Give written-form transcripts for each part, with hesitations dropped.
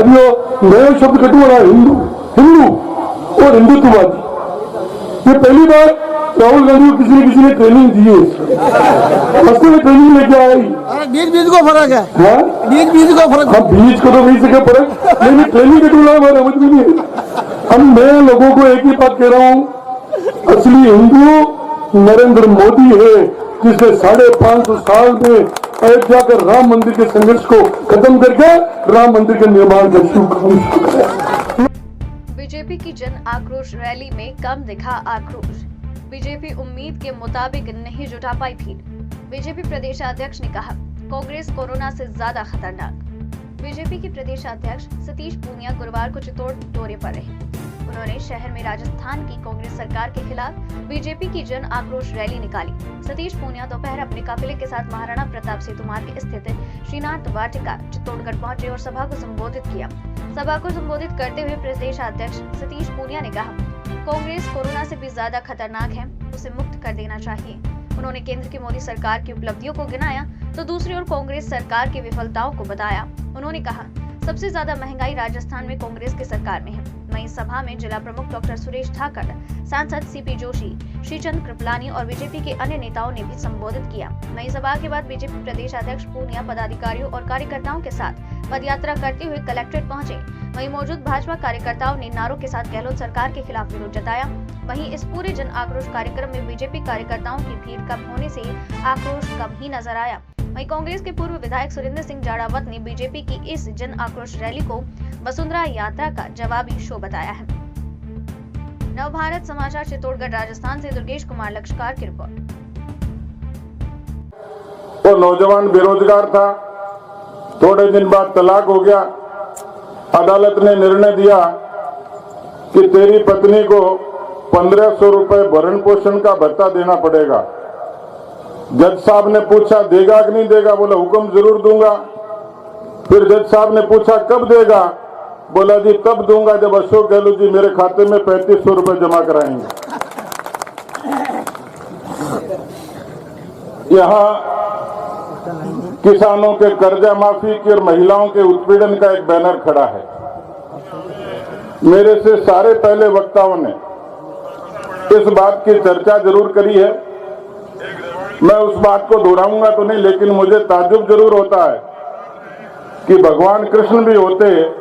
अभी वो नया शब्द कटू रहा है हिंदू हिंदू और हिंदुत्ववादी। ये पहली बार राहुल गांधी को किसी ने ट्रेनिंग दी है, रास्ते में ट्रेनिंग लेके आई। बीज को फर्क है, हाँ बीज को फर्क। हाँ बीज को तो नहीं सके फर्क, लेकिन ट्रेनिंग कटू रहा है समझ में नहीं। अब मैं लोगों को एक ही बात कह रहा हूँ, असली हिंदू नरेंद्र मोदी है, जिसने 550 साल में अयोध्या के राम मंदिर के संघर्ष को खत्म करके राम मंदिर के निर्माण का शुभ काम किया। बीजेपी की जन आक्रोश रैली में कम दिखा आक्रोश। बीजेपी उम्मीद के मुताबिक नहीं जुटा पाई भीड़। बीजेपी प्रदेशाध्यक्ष ने कहा, कांग्रेस कोरोना से ज्यादा खतरनाक। बीजेपी के प्रदेशाध्यक्ष सतीश पूनिया गुरुवार को चित्तौड़ दौरे पर रहे। उन्होंने शहर में राजस्थान की कांग्रेस सरकार के खिलाफ बीजेपी की जन आक्रोश रैली निकाली। सतीश पूनिया दोपहर अपने काफिले के साथ महाराणा प्रताप सेतु मार्ग स्थित श्रीनाथ वाटिका चित्तौड़गढ़ पहुंचे और सभा को संबोधित किया। सभा को संबोधित करते हुए प्रदेशाध्यक्ष सतीश पूनिया ने कहा, कांग्रेस कोरोना से भी ज्यादा खतरनाक है, उसे मुक्त कर देना चाहिए। उन्होंने केंद्र की मोदी सरकार की उपलब्धियों को गिनाया तो दूसरी ओर कांग्रेस सरकार की विफलताओं को बताया। उन्होंने कहा, सबसे ज्यादा महंगाई राजस्थान में कांग्रेस की सरकार में है। वहीं सभा में जिला प्रमुख डॉक्टर सुरेश ठाकर, सांसद सीपी जोशी, श्रीचंद कृपलानी और बीजेपी के अन्य नेताओं ने भी संबोधित किया। वहीं सभा के बाद बीजेपी प्रदेश अध्यक्ष पूनिया पदाधिकारियों और कार्यकर्ताओं के साथ पदयात्रा करते हुए कलेक्ट्रेट पहुंचे। वहीं मौजूद भाजपा कार्यकर्ताओं ने नारों के साथ गहलोत सरकार के खिलाफ विरोध जताया। वहीं इस पूरे जन आक्रोश कार्यक्रम में बीजेपी कार्यकर्ताओं की भीड़ कम होने से आक्रोश कम ही नजर आया। वहीं कांग्रेस के पूर्व विधायक सुरेंद्र सिंह जाड़ावत ने बीजेपी की इस जन आक्रोश रैली को वसुंधरा यात्रा का जवाबी शो बताया है। नवभारत समाचार चित्तौड़गढ़ राजस्थान से दुर्गेश कुमार लक्षकार की रिपोर्ट। वो नौजवान बेरोजगार था, थोड़े दिन बाद तलाक हो गया। अदालत ने निर्णय दिया कि तेरी पत्नी को 1500 रुपए भरण पोषण का भत्ता देना पड़ेगा। जज साहब ने पूछा देगा कि नहीं देगा, बोला हुक्म जरूर दूंगा। फिर जज साहब ने पूछा कब देगा, बोला जी तब दूंगा जब अशोक गहलोत जी मेरे खाते में 3500 रुपए जमा कराएंगे। यहाँ किसानों के कर्जा माफी की और महिलाओं के उत्पीड़न का एक बैनर खड़ा है। मेरे से सारे पहले वक्ताओं ने इस बात की चर्चा जरूर करी है, मैं उस बात को दोहराऊंगा तो नहीं, लेकिन मुझे ताज्जुब जरूर होता है कि भगवान कृष्ण भी होते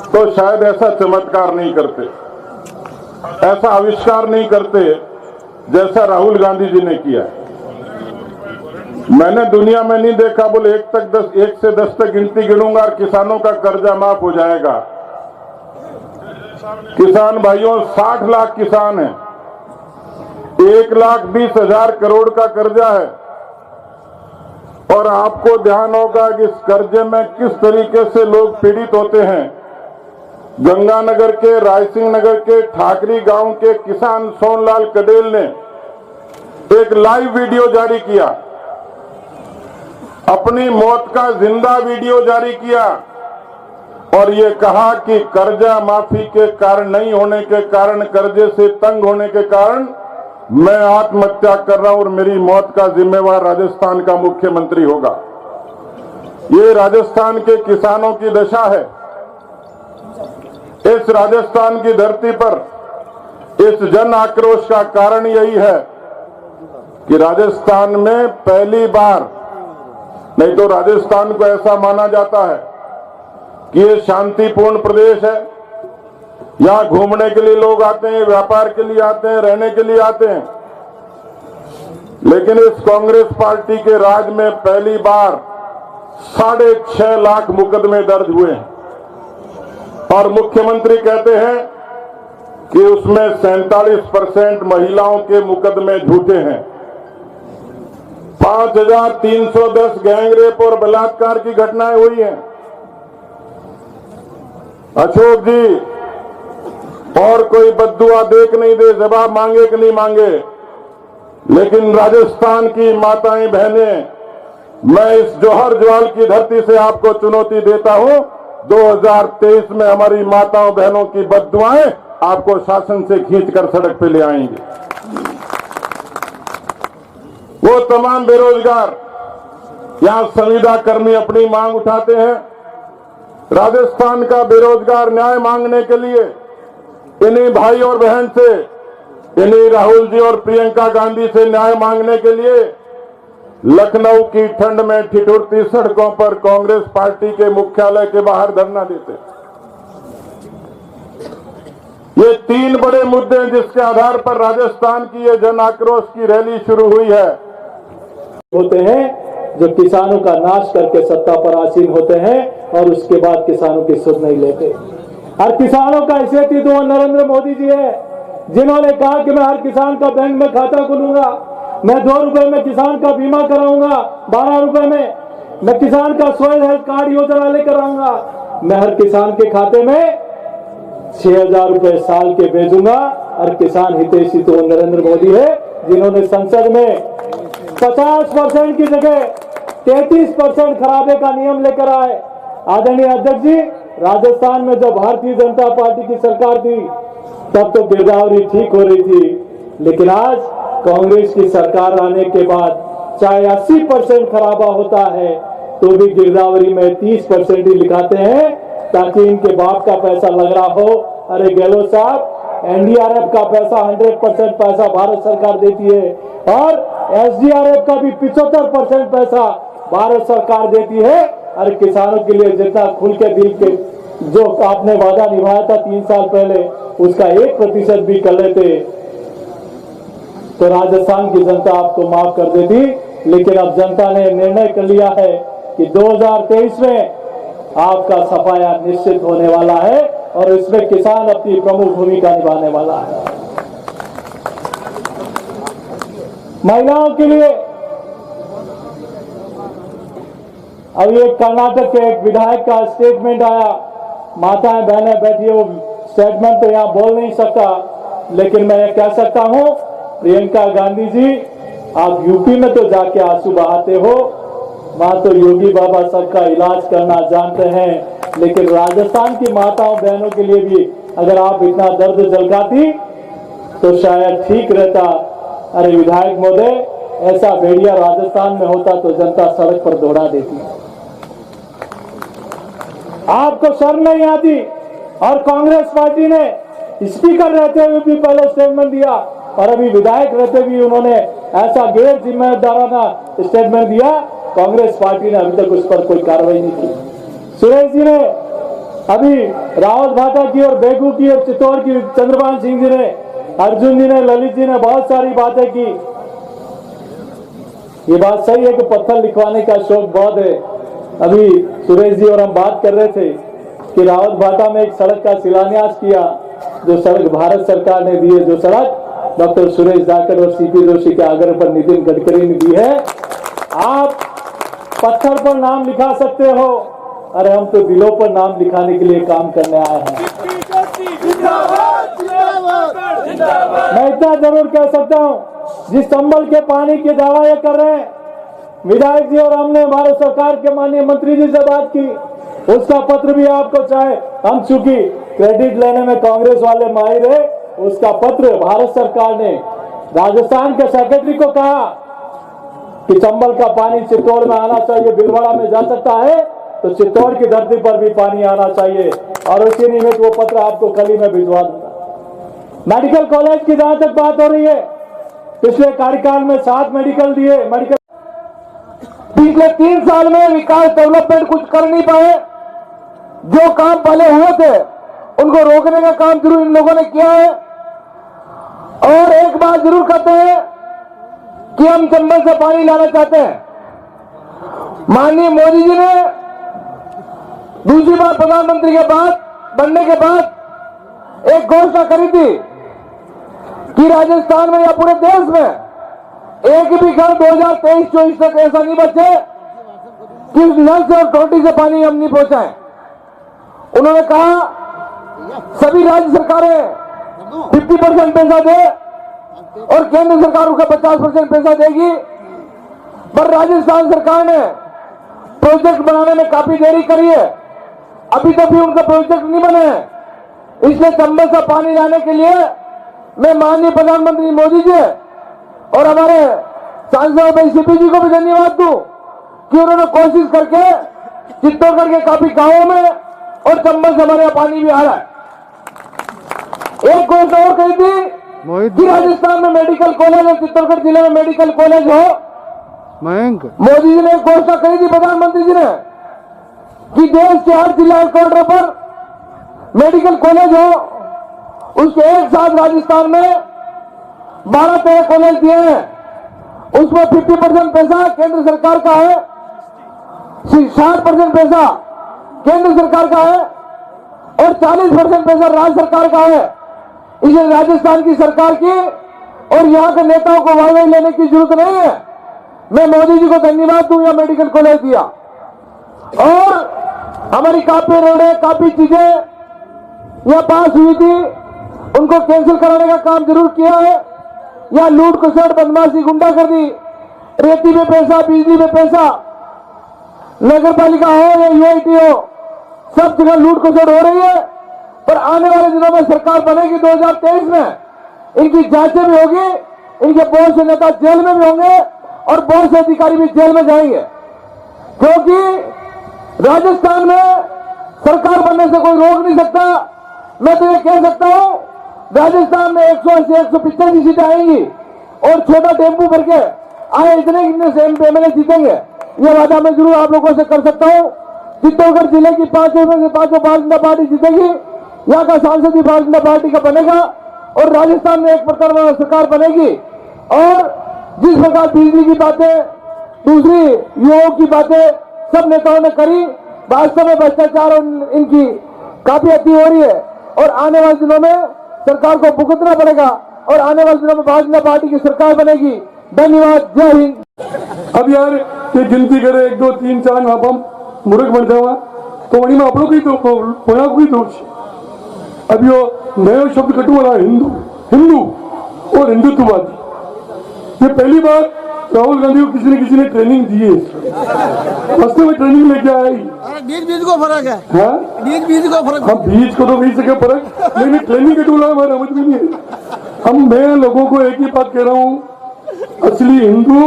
तो शायद ऐसा चमत्कार नहीं करते, ऐसा आविष्कार नहीं करते जैसा राहुल गांधी जी ने किया। मैंने दुनिया में नहीं देखा बोले 1 से 10 तक गिनती गिनूंगा और किसानों का कर्जा माफ हो जाएगा। किसान भाइयों 60 लाख किसान हैं, 1,20,000 करोड़ का कर्जा है और आपको ध्यान होगा कि इस कर्जे में किस तरीके से लोग पीड़ित होते हैं। गंगानगर के, रायसिंह नगर के, ठाकरी गांव के किसान सोनलाल कडेल ने एक लाइव वीडियो जारी किया, अपनी मौत का जिंदा वीडियो जारी किया और ये कहा कि कर्जा माफी के कारण नहीं होने के कारण, कर्जे से तंग होने के कारण मैं आत्महत्या कर रहा हूं और मेरी मौत का जिम्मेवार राजस्थान का मुख्यमंत्री होगा। ये राजस्थान के किसानों की दशा है। इस राजस्थान की धरती पर इस जन आक्रोश का कारण यही है कि राजस्थान में पहली बार, नहीं तो राजस्थान को ऐसा माना जाता है कि ये शांतिपूर्ण प्रदेश है, यहां घूमने के लिए लोग आते हैं, व्यापार के लिए आते हैं, रहने के लिए आते हैं। लेकिन इस कांग्रेस पार्टी के राज में पहली बार 6.5 लाख मुकदमे दर्ज हुए हैं और मुख्यमंत्री कहते हैं कि उसमें 47% महिलाओं के मुकदमे झूठे हैं। 5310 गैंगरेप और बलात्कार की घटनाएं हुई हैं। अशोक जी और कोई बद्दुआ देख नहीं दे, जवाब मांगे कि नहीं मांगे, लेकिन राजस्थान की माताएं बहनें, मैं इस जौहर ज्वाल की धरती से आपको चुनौती देता हूं, 2023 में हमारी माताओं बहनों की बद्दुआएं आपको शासन से खींचकर सड़क पे ले आएंगे। वो तमाम बेरोजगार यहां संविदा कर्मी अपनी मांग उठाते हैं, राजस्थान का बेरोजगार न्याय मांगने के लिए इन्हीं भाई और बहन से, इन्हीं राहुल जी और प्रियंका गांधी से न्याय मांगने के लिए लखनऊ की ठंड में ठिठुरती सड़कों पर कांग्रेस पार्टी के मुख्यालय के बाहर धरना देते। ये 3 बड़े मुद्दे हैं जिसके आधार पर राजस्थान की ये जन आक्रोश की रैली शुरू हुई है। होते हैं जो किसानों का नाश करके सत्ता पर आसीन होते हैं और उसके बाद किसानों की सुध नहीं लेते। और किसानों का हैसियत तो नरेंद्र मोदी जी है, जिन्होंने कहा कि मैं हर किसान का बैंक में खाता खोलूंगा, मैं 2 रुपए में किसान का बीमा कराऊंगा, 12 रुपए में मैं किसान का सोयल हेल्थ कार्ड योजना लेकर आऊंगा, मैं हर किसान के खाते में 6,000 रुपए साल के भेजूंगा। और किसान हितैषी तो नरेंद्र मोदी है, जिन्होंने संसद में 50% की जगह 33% खराबे का नियम लेकर आए। आदरणीय अध्यक्ष जी, राजस्थान में जब भारतीय जनता पार्टी की सरकार थी तब तो गिरदावरी ठीक हो रही थी, लेकिन आज कांग्रेस की सरकार आने के बाद चाहे 80% खराबा होता है तो भी गिरदावरी में 30% ही लिखाते हैं ताकि इनके बाप का पैसा लग रहा हो। अरे गहलोत साहब, एनडीआरएफ का पैसा 100% पैसा भारत सरकार देती है और एसडीआरएफ का भी 75% पैसा भारत सरकार देती है। और किसानों के लिए जितना खुल के दिल के जो आपने वादा निभाया था 3 साल पहले, उसका 1% भी कर लेते तो राजस्थान की जनता आपको माफ कर देती। लेकिन अब जनता ने निर्णय कर लिया है कि 2023 में आपका सफाया निश्चित होने वाला है और इसमें किसान अपनी प्रमुख भूमिका निभाने वाला है। महिलाओं के लिए अब ये कर्नाटक के एक विधायक का स्टेटमेंट आया, माताएं बहनें बैठी हो, स्टेटमेंट तो यहां बोल नहीं सकता, लेकिन मैं ये कह सकता हूं, प्रियंका गांधी जी, आप यूपी में तो जाके आंसू बहाते हो, वहां तो योगी बाबा सबका इलाज करना जानते हैं, लेकिन राजस्थान की माताओं बहनों के लिए भी अगर आप इतना दर्द झलकाती तो शायद ठीक रहता। अरे विधायक महोदय, ऐसा भेड़िया राजस्थान में होता तो जनता सड़क पर दौड़ा देती। आपको शर्म नहीं आती। और कांग्रेस पार्टी ने स्पीकर रहते हुए भी पहले स्टेटमेंट दिया और अभी विधायक रहते हुए उन्होंने ऐसा गैर जिम्मेदाराना स्टेटमेंट दिया। कांग्रेस पार्टी ने अभी तक उस पर कोई कार्रवाई नहीं की। सुरेश जी ने अभी रावत भाटा की और बेगू की और चित्तौड़ की, चंद्रभान सिंह जी ने, अर्जुन जी ने, ललित जी ने बहुत सारी बातें की। ये बात सही है कि पत्थर लिखवाने का शौक बहुत है। अभी सुरेश जी और हम बात कर रहे थे कि रावत भाटा में एक सड़क का शिलान्यास किया, जो सड़क भारत सरकार ने दी है, जो सड़क डॉक्टर सुरेश जाकर और सीपी जोशी के आग्रह पर नितिन गडकरी ने दी है। आप पत्थर पर नाम लिखा सकते हो, अरे हम तो दिलों पर नाम लिखाने के लिए काम करने आए हैं। मैं इतना जरूर कह सकता हूं, जिस संभल के पानी के दावा ये कर रहे हैं, विधायक जी और हमने भारत सरकार के माननीय मंत्री जी से बात की, उसका पत्र भी आपको चाहे, हम चूंकि क्रेडिट लेने में कांग्रेस वाले माहिर है, उसका पत्र भारत सरकार ने राजस्थान के सेक्रेटरी को कहा कि चंबल का पानी चित्तौड़ में आना चाहिए, भीलवाड़ा में जा सकता है तो चित्तौड़ की धरती पर भी पानी आना चाहिए, और उसी निमित्त वो पत्र आपको कल ही मैं भिजवा दूंगा। मेडिकल कॉलेज की जहां तक बात हो रही है, पिछले कार्यकाल में 7 मेडिकल दिए। मेडिकल पिछले 3 साल में विकास डेवलपमेंट कुछ कर नहीं पाए। जो काम पहले हुए थे उनको रोकने का काम जरूर इन लोगों ने किया है। और एक बात जरूर कहते हैं कि हम चंबल से पानी लाना चाहते हैं। माननीय मोदी जी ने दूसरी बार प्रधानमंत्री के बाद बनने के बाद एक घोषणा करी थी कि राजस्थान में या पूरे देश में एक भी घर 2023-24 तक ऐसा नहीं बचे कि नल से और टोटी से पानी हम नहीं पहुंचाएं। उन्होंने कहा सभी राज्य सरकारें 50% पैसा दे और केंद्र सरकार उसका 50% पैसा देगी, पर राजस्थान सरकार ने प्रोजेक्ट बनाने में काफी देरी करी है, अभी तक भी उनका प्रोजेक्ट नहीं बने हैं। इसलिए चंबल से पानी लाने के लिए मैं माननीय प्रधानमंत्री मोदी जी और हमारे सांसद भाई सीपी जी को भी धन्यवाद दूं कि उन्होंने कोशिश करके चित्तौड़गढ़ के काफी गांवों में और चम्बल से हमारे यहाँ पानी भी आ रहा है। एक घोषणा और कही थी कि राजस्थान में मेडिकल कॉलेज और चित्तौड़गढ़ जिले में मेडिकल कॉलेज हो। मयंक मोदी जी ने एक घोषणा कही थी, प्रधानमंत्री जी ने, कि देश के 8 जिला हेडक्वार्टर पर मेडिकल कॉलेज हो। उसके एक साथ राजस्थान में 12-13 कॉलेज दिए हैं। उसमें 50% पैसा केंद्र सरकार का है, 60% पैसा केंद्र सरकार का है और 40% पैसा राज्य सरकार का है। इसे राजस्थान की सरकार की और यहाँ के नेताओं को वाहवाही लेने की जरूरत नहीं है। मैं मोदी जी को धन्यवाद दूं, या मेडिकल कॉलेज दिया। और हमारी काफी रोडें, काफी चीजें यहाँ पास हुई थी, उनको कैंसिल कराने का काम जरूर किया है। या लूट खसोट, बदमाशी, गुंडागर्दी, रेती में पैसा, बिजली में पैसा, नगर पालिका हो या यूआईटी हो, सब जगह लूट खसोट हो रही है। पर आने वाले दिनों में सरकार बनेगी 2023 में, इनकी जांचें भी होगी, इनके बहुत से नेता जेल में भी होंगे और बहुत से अधिकारी भी जेल में जाएंगे। क्योंकि राजस्थान में सरकार बनने से कोई रोक नहीं सकता। मैं तो ये कह सकता हूं, राजस्थान में 180-185 सीटें आएंगी और छोटा टेम्पू भर के आए इतने से एमएलए जीतेंगे। ये वादा मैं जरूर आप लोगों से कर सकता हूं। चित्तौड़गढ़ जिले की 5 में से 5 भारतीय जनता पार्टी जीतेगी, यहाँ का सांसद भी भारतीय जनता पार्टी का बनेगा और राजस्थान में एक प्रकार वाला सरकार बनेगी। और जिस प्रकार बिजली की बातें, दूसरी युवाओं की बातें सब नेताओं ने करी, वास्तव में भ्रष्टाचार और इनकी काफी अति हो रही है और आने वाले दिनों में सरकार को भुगतना पड़ेगा और आने वाले दिनों में भारतीय जनता पार्टी की सरकार बनेगी। धन्यवाद, जय हिंद। अब यार ये गिनती करे 1 2 3 4 आप हम मूर्ख बन जावा तो वही में आप लोग ही तो कोई कोई दोष। अब यो नया शब्द कटू वाला हिंदू, हिंदू और हिंदुत्ववादी, ये पहली बार राहुल गांधी को किसी ने ट्रेनिंग दी है। रास्ते में ट्रेनिंग लेके आई। बीज को फर्क है, हाँ बीज को फर्क हम बीच को तो बीच से क्या फर्क, लेकिन ट्रेनिंग के टूला हमारा समझ में नहीं है। हम मैं लोगों को एक ही बात कह रहा हूँ, असली हिंदू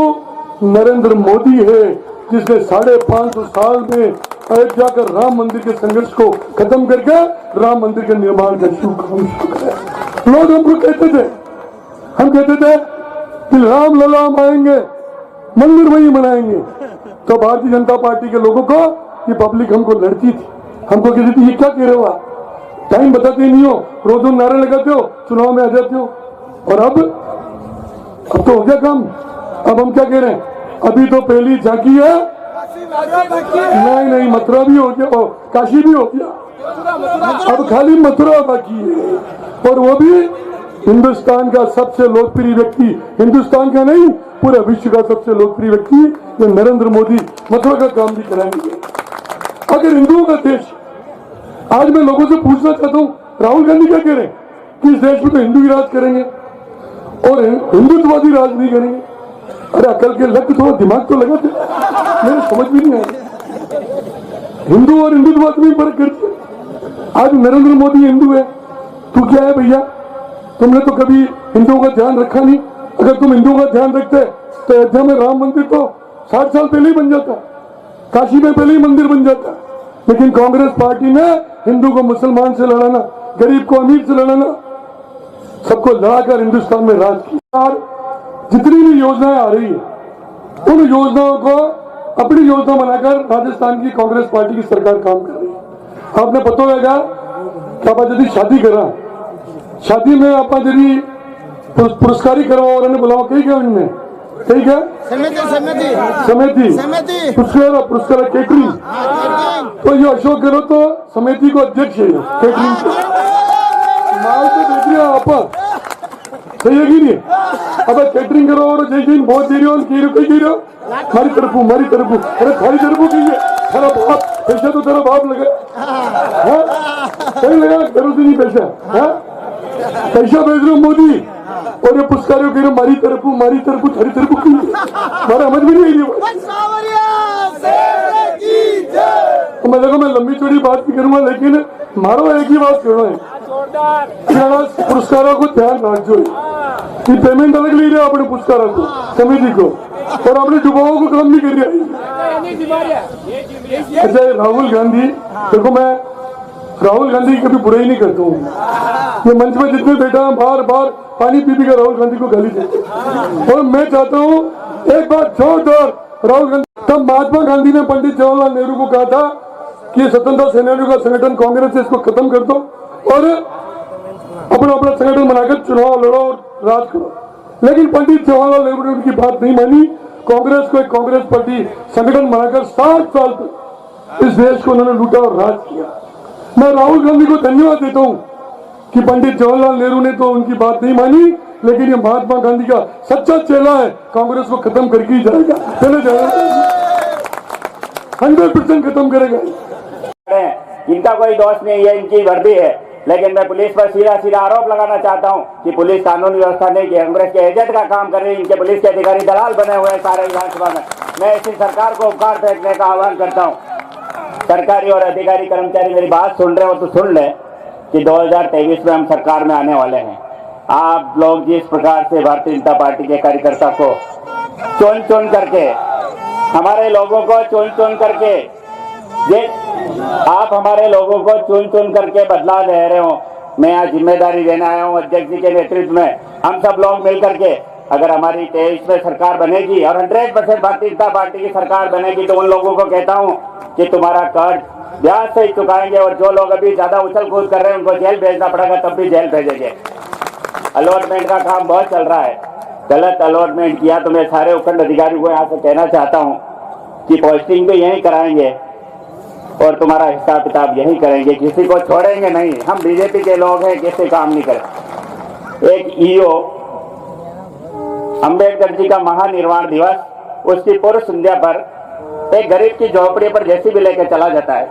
नरेंद्र मोदी है, जिसने 550 साल में अयोध्या का राम मंदिर के संघर्ष को खत्म करके राम मंदिर के निर्माण का शुभ काम शुरू किया। लोग हमको हम कहते थे कि राम लला हम आएंगे, मंदिर वही बनाएंगे। तो भारतीय जनता पार्टी के लोगों को ये पब्लिक हमको लड़ती थी, हमको कहती थी ये क्या कह रहे हो आप, टाइम बताते नहीं हो, रोज नारे लगाते हो, चुनाव में आ जाते हो। और अब तो हो गया काम। अब हम क्या कह रहे हैं, अभी तो पहली झांकी है, नहीं मथुरा भी हो गया, काशी भी हो गया, अब खाली मथुरा बाकी है। और वो भी हिंदुस्तान का सबसे लोकप्रिय व्यक्ति, हिंदुस्तान का नहीं पूरे विश्व का सबसे लोकप्रिय व्यक्ति ये नरेंद्र मोदी मथुरा का काम भी कराएंगे। अगर हिंदुओं का देश, आज मैं लोगों से पूछना चाहता हूँ, राहुल गांधी क्या कह रहे हैं कि इस देश में तो हिंदू ही राज करेंगे और हिंदुत्ववादी राज नहीं करेंगे। अरे अकल के लग थोड़ा दिमाग तो लगाते, मेरे समझ भी नहीं आया। हिंदू और हिंदुत्ववाद में फर्क करते। आज नरेंद्र मोदी हिंदू है, तू क्या है भैया, तुमने तो कभी हिंदुओं का ध्यान रखा नहीं। अगर तुम हिंदुओं का ध्यान रखते तो अयोध्या में राम मंदिर तो 60 साल पहले ही बन जाता, काशी में पहले ही मंदिर बन जाता। लेकिन कांग्रेस पार्टी ने हिंदू को मुसलमान से लड़ाना, गरीब को अमीर से लड़ाना, सबको लड़ाकर हिंदुस्तान में राज किया। जितनी भी योजनाएं आ रही है उन योजनाओं को अपनी योजना बनाकर राजस्थान की कांग्रेस पार्टी की सरकार काम कर रही है। आपने पता होगा कि आप यदि शादी करा, शादी में आप यदि पुरस्कारी करवाओ और बुलाओ, कही क्या उनमें, कही क्या समिति पुरस्कार केटरिंग, तो ये अशोक गहलोत तो समिति को अध्यक्ष है केटरिंग। माल तो देख रहे आप, सही है कि नहीं। अब केटरिंग करो और जय जैन बहुत दे रही हो, कही रहे हो मारी तरफू, अरे थारी तरफू की है, तेरा बाप पैसा तो तेरा बाप लगे, सही लगा, करो नहीं पैसा, पैसा भेज रहे हो मोदी और ये पुरस्कारों कह रहे मारी तरफू थारी तरफू की, हमारा समझ में नहीं आई। मैं देखो मैं लंबी चौड़ी बात भी करूंगा, लेकिन मारो एक ही बात करना है, पुरस्कारों को ध्यान रखो कि पेमेंट अलग ले रहे हो अपने पुरस्कारों को, समिति को, और अपने युवाओं को काम नहीं कर रहे। अच्छा राहुल गांधी, देखो मैं राहुल गांधी की कभी बुराई नहीं करता हूँ। ये मंच में जितने बैठा है बार बार पानी पी पी कर राहुल गांधी को गाली देते हैं। और मैं चाहता हूँ एक बार जोरदार राहुल गांधी। तब महात्मा गांधी ने पंडित जवाहरलाल नेहरू को कहा था कि स्वतंत्रता सेनानियों का संगठन कांग्रेस से इसको खत्म कर दो और अपना अपना संगठन बनाकर चुनाव लड़ो और राज करो। लेकिन पंडित जवाहरलाल नेहरू ने उनकी बात नहीं मानी। कांग्रेस को एक कांग्रेस पार्टी संगठन बनाकर 60 साल तक इस देश को उन्होंने लूटा और राज किया। मैं राहुल गांधी को धन्यवाद देता हूं कि पंडित जवाहरलाल नेहरू ने तो उनकी बात नहीं मानी, लेकिन ये महात्मा गांधी का सच्चा चेला है, कांग्रेस को खत्म करके ही जाएगा। चले जाएगा, 100% खत्म करेगा। इनका कोई दोष नहीं है, इनकी वर्दी है। लेकिन मैं पुलिस पर सीधा सीधा आरोप लगाना चाहता हूं कि पुलिस कानून व्यवस्था नहीं, कि कांग्रेस के एजेंट का काम कर रही है। इनके पुलिस के अधिकारी दलाल बने हुए हैं सारे विधानसभा में। मैं ऐसी सरकार को उपकार फेंकने का आह्वान करता हूं। सरकारी और अधिकारी कर्मचारी मेरी बात सुन रहे हो तो सुन ले कि 2023 में हम सरकार में आने वाले हैं। आप लोग जिस प्रकार से भारतीय जनता पार्टी के कार्यकर्ता को चुन चुन करके, हमारे लोगों को चुन चुन करके, आप हमारे लोगों को चुन चुन करके बदला दे रहे हो। मैं यहाँ जिम्मेदारी देने आया हूँ अध्यक्ष जी के नेतृत्व में। हम सब लोग मिल करके अगर हमारी 23 में सरकार बनेगी और 100% भारतीय जनता पार्टी की सरकार बनेगी, तो उन लोगों को कहता हूँ कि तुम्हारा कर्ज ब्याज से ही चुकाएंगे और जो लोग अभी ज्यादा उछल कूद कर रहे हैं उनको जेल भेजना पड़ेगा, तब भी जेल भेजेंगे। अलॉटमेंट का काम बहुत चल रहा है, गलत अलॉटमेंट किया तो मैं सारे उपखंड अधिकारियों को यहाँ से कहना चाहता हूँ कि पोस्टिंग भी यहीं कराएंगे और तुम्हारा हिसाब किताब यही करेंगे, किसी को छोड़ेंगे नहीं। हम बीजेपी के लोग हैं, किसी काम नहीं करें। एक ईओ अंबेडकर जी का महानिर्वाण दिवस, उसकी पूर्व संध्या पर एक गरीब की झोपड़ी पर जेसीबी लेकर चला जाता है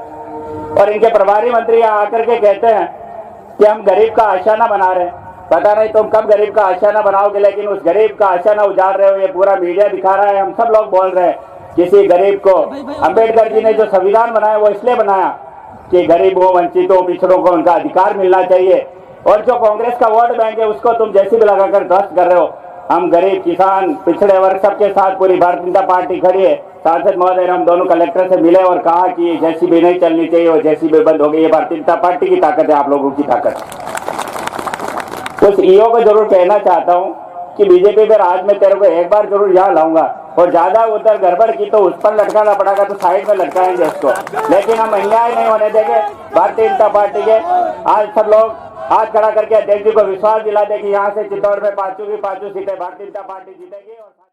और इनके प्रभारी मंत्री यहाँ आकर के कहते हैं कि हम गरीब का आशियाना बना रहे हैं। पता नहीं तुम कब गरीब का आशियाना बनाओगे, लेकिन उस गरीब का आशियाना उजाड़ रहे हो। ये पूरा मीडिया दिखा रहा है, हम सब लोग बोल रहे हैं। किसी गरीब को अंबेडकर जी ने जो संविधान बनाया वो इसलिए बनाया कि गरीबों, वंचितों, पिछड़ों को उनका अधिकार मिलना चाहिए। और जो कांग्रेस का वोट बैंक है उसको तुम जेसीबी लगाकर ध्वस्त कर रहे हो। हम गरीब, किसान, पिछड़े वर्ग सबके साथ पूरी भारतीय जनता पार्टी खड़ी है। सांसद महोदय हम दोनों कलेक्टर से मिले और कहा कि जेसीबी नहीं चलनी चाहिए और जेसीबी बंद हो गई। ये भारतीय जनता पार्टी की ताकत है, आप लोगों की ताकत। उस ईओ को जरूर कहना चाहता हूँ कि बीजेपी पर आज मैं तेरे को एक बार जरूर यहाँ लाऊंगा और ज्यादा उधर गड़बड़ की तो उस पर लटकाना पड़ेगा, तो साइड में लटकाएंगे उसको। लेकिन हम अन्याय नहीं होने देंगे भारतीय जनता पार्टी के। आज सब लोग हाथ खड़ा करके अध्यक्ष जी को विश्वास दिला दे कि यहाँ से चित्तौड़ में पांचों की पांचों सीटें भारतीय जनता पार्टी जीतेगी।